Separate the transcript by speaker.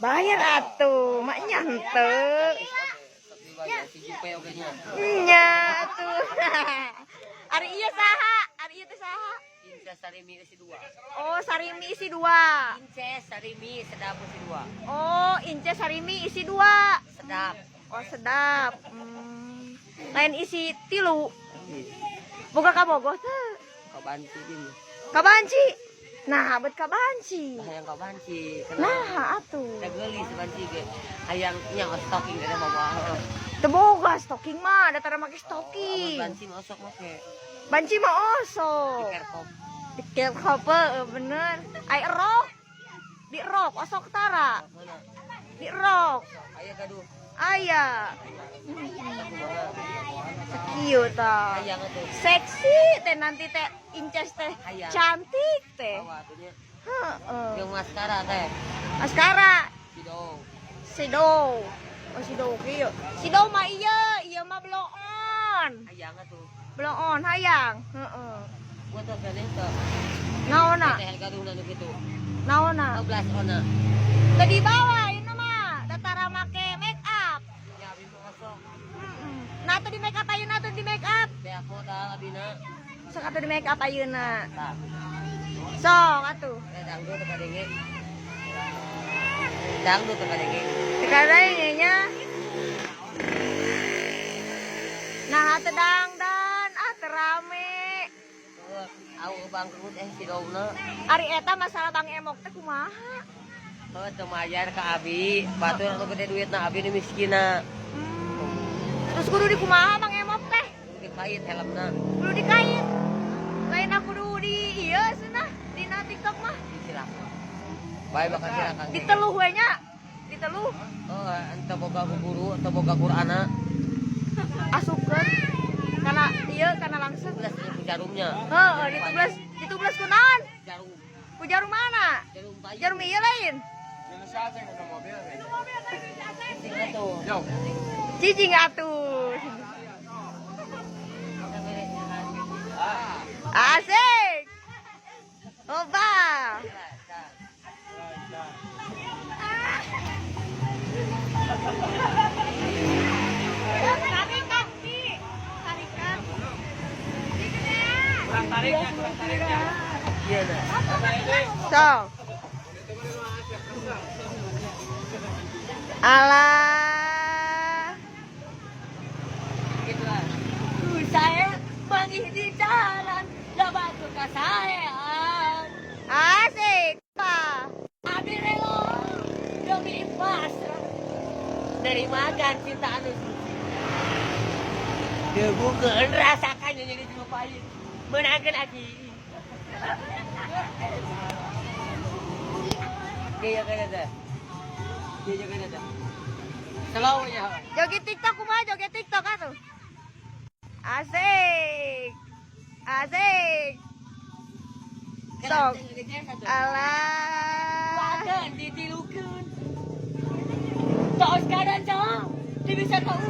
Speaker 1: Bayar atuh, mak nyantek. Nya atuh. Ari ieu saha? Ari ieu teh saha?
Speaker 2: Inces sarimi isi 2.
Speaker 1: Oh, sarimi isi 2.
Speaker 2: Inces sarimi sedap isi 2.
Speaker 1: Oh, inces sarimi isi 2.
Speaker 2: Sedap.
Speaker 1: Oh, sedap. Lain isi 3. Boga kabogoh teh.
Speaker 2: Kabanci gini.
Speaker 1: Kabanci. Nah, bet kabanci.
Speaker 2: Hayang kabanci.
Speaker 1: Nah, atuh.
Speaker 2: Teh geuli sebanci ge. Hayang nya stocking kana bawa.
Speaker 1: Teu boga stocking mah, datara make stocking.
Speaker 2: Banci mah osok make.
Speaker 1: Banci mah osok.
Speaker 2: Dikerkop.
Speaker 1: Dikerkop bener. Ai erok. Di rok osok tara. Di rok.
Speaker 2: Aya gaduh.
Speaker 1: Aya. Kieu tah.
Speaker 2: Hayang atuh.
Speaker 1: Seksi teh nanti teh inces teh. Cantik teh.
Speaker 2: Bawa atunya.
Speaker 1: Heeh.
Speaker 2: Jeung maskara teh.
Speaker 1: Askara.
Speaker 2: Sido.
Speaker 1: Sido. Oh, sido kieu. Sido mah ieu mah bloon.
Speaker 2: Hayang atuh.
Speaker 1: Bloon hayang. Heeh.
Speaker 2: Gua teh keneh teh.
Speaker 1: Naonna?
Speaker 2: Teh gaduhna nu kitu.
Speaker 1: Naonna?
Speaker 2: 12 ona.
Speaker 1: Teu di bawah ieu mah, datara make make up.
Speaker 2: Ya abi mah osok.
Speaker 1: Nah, teu di make up ayeuna teu di make up.
Speaker 2: Teh aku tah abina.
Speaker 1: Sok atuh di make up ayeuna.
Speaker 2: Tah.
Speaker 1: Sok atuh.
Speaker 2: Teh dangdut teh kadenge. Dangdut teh kadenge.
Speaker 1: Sekarang nya. Nah, teu dangdan, rame.
Speaker 2: Au bangkrut si dongna.
Speaker 1: Ari eta masalah Bang Emok teh kumaha?
Speaker 2: Heuh teu mayar ka abi. Batur anu gede duitna abi nu miskina.
Speaker 1: Terus kudu di kumaha Bang Emok teh?
Speaker 2: Kudu dikait helmna.
Speaker 1: Kudu dikait. Lain aku kudu di ieu cenah dina TikTok mah.
Speaker 2: Silakan. Bae bakal silakan.
Speaker 1: Diteluh we nya. Diteluh.
Speaker 2: Oh, ente boga guru, ente boga Qur'ana.
Speaker 1: Asupkeun kana ieu kana langsung.
Speaker 2: Belas ku jarumnya.
Speaker 1: Heeh, ditublas ku naon?
Speaker 2: Jarum.
Speaker 1: Ku jarum mana?
Speaker 2: Jarum bayi.
Speaker 1: Jarum ieu lain.
Speaker 2: Sing atuh.
Speaker 1: Cicing atuh. Asik. Oba. So. Alah. Saya bangih di jalan, dapat suka sayang. Asik, Pak. Abi relo demi pasrah.
Speaker 2: Dari makan cinta anu debukeun rasakan yang jadi dilupain. Menangkeun aki. Dia kana teh. Dia kana teh. Selalu ya.
Speaker 1: Joget TikTok kumaha joget TikTok atuh. Asik. Asik. Sok. Alah.
Speaker 2: Wadah ditilukeun. Tos kanan cang. Di bisa tahu